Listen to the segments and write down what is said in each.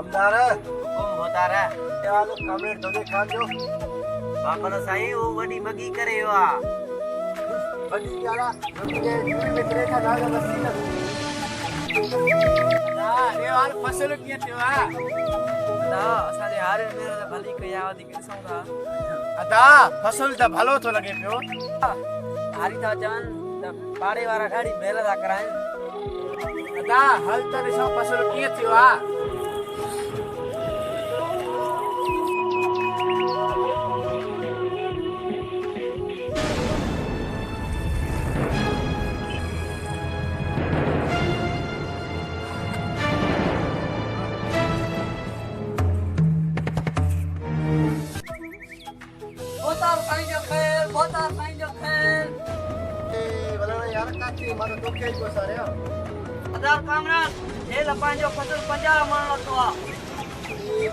कमदार हुकुम होता रहा क्या लो कामरेड दोदे खान जो बापन साईं वो वडी बगी करे वा बड़ी यारा मुझे में करे था ना बस्ती ना रे यार फसल किए थियो आ ना असाजे हारे मेरे त भली कया वदी किसो था अदा फसल त भलो तो लगे पियो हारी था जान त पाड़े वाला गाड़ी बेला था कराए अदा हल त ॾिसो फसल किए थियो आ काची मारो दोके को सारे हजार कामरान ये लपान जो फसल 50 मन लतो आ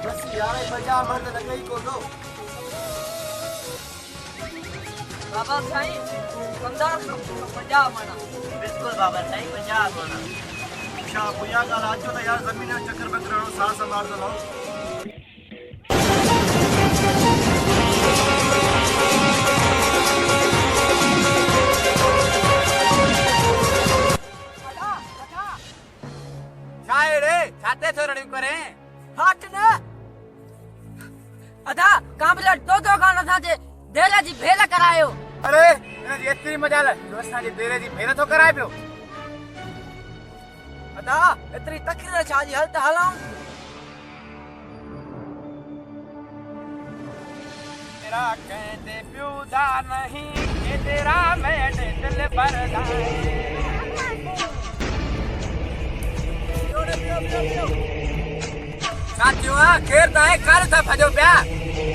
बस यार 50 मन त गई को दो बाबा साईं कमदार 50 मन बिल्कुल बाबा साईं 50 मन अच्छा बुया का राजो तो यार जमीन चक्कर बकरानो साथ संभाल दो छाते थो रड़ी करे हट न अदा कामला दो गाना था जे देला जी भेला करायो अरे इन जी एतरी मजाल दोस्तां जे देरे जी भेल तो कराए पियो अदा एतरी तकरीर छा जी हल त हलाऊं तेरा कहते प्यूदा नहीं ये तेरा मेरे दिल भरदा साथियों खेर ता है कार था भजो प्या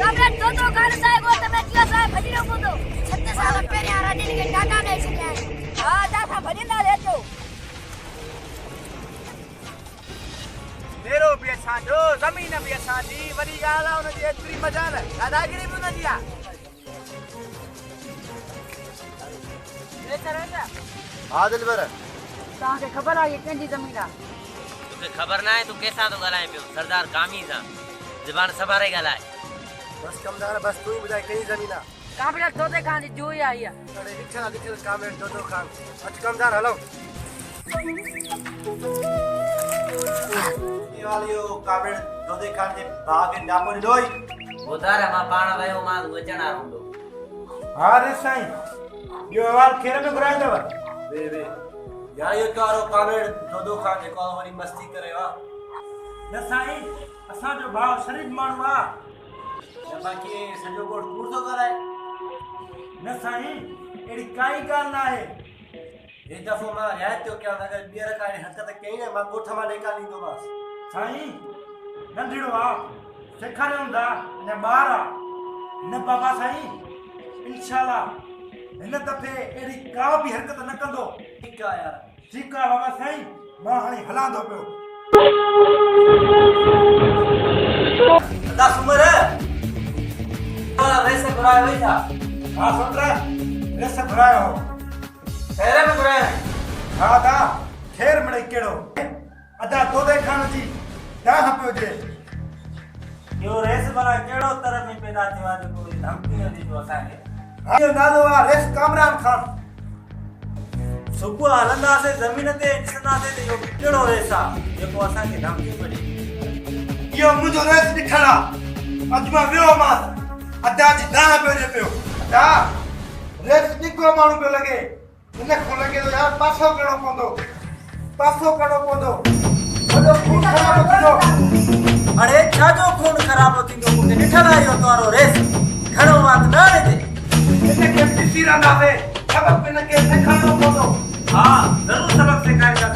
तमे तो कार साहब वो तमे किया साहब भजियो को तो 36 साल पहले आराधी के टाका दे छया हां जा था भजिंदा लेजो मेरो भी असांजो जमीन भी असांजी वरी गाला उन जी एतरी मजाल दादागिरी भी न दिया ले चलेगा आदिल बर ता के खबर आ ये कंजी जमीन आ तुके खबर ना है तू कैसा तो गलाए पियो सरदार कामी सा जुबान सवारे गलाए बस कमदार बस तू बुधाई कई जमीना कामला तोते खान जी जोई आई है अरे लिखा कामरेड दो खान अच कमदार हलो ये वालियो कामरेड दोदे खान जे भाग डापो दोई बुधारा मां पाण वयो मां वचन आरो हां रे साईं यो अवाल खेर में घुराई दव वे यार ये कारो कामरेड दोदो खान जे को वरी मस्ती करे वा न साईं असां जो भाव शरीफ मानू आ बाकी सजो कोट कूड़ तो कराए न साईं एड़ी काई गाल ना है एक दफो मां रियायत तो क्या अगर बियर का हरकत कई ने मां गोठ मां लेका लींदो बस साईं नंढड़ो आ सेखारे हुंदा ने मारा न बाबा साईं इंशाल्लाह इन दफे एड़ी का भी हरकत न कंदो ठीक है यार ठीक है बाबा साईं मां हाणे हलां दो पियो दस उम्र है वाला वैसे बुराई हुई था हां सुन रे ऐसे भरायो शहर में बुराई हां दा खेर मड़े केड़ो अदा दोदे खान जी दा पियो जे यो रेस वाला केड़ो तरफ में पैदा थिया जो कोई धमकी न दी जो असा के यो नालो आ रेस कामरान खान सुबह हलंदा से जमीन ते ॾिसंदा से यो केड़ो रेस आ जेको असा के धमकी पड़ी यो मुझो रेस दिखड़ा अजमा वियो मां अदा जी दा पियो अदा रेस निको मानू पे लगे इने को लगे तो यार पासो कणो पोंदो हेलो खून खराब थींदो अरे छाजो खून खराब थींदो मुके ॾिठल आयो तोरो रेस घणो वात न ॾे इने के ॾिसी रंदा वे सबक पिन के सिखाणो पोंदो हां जरूर सबक सिखाईंदा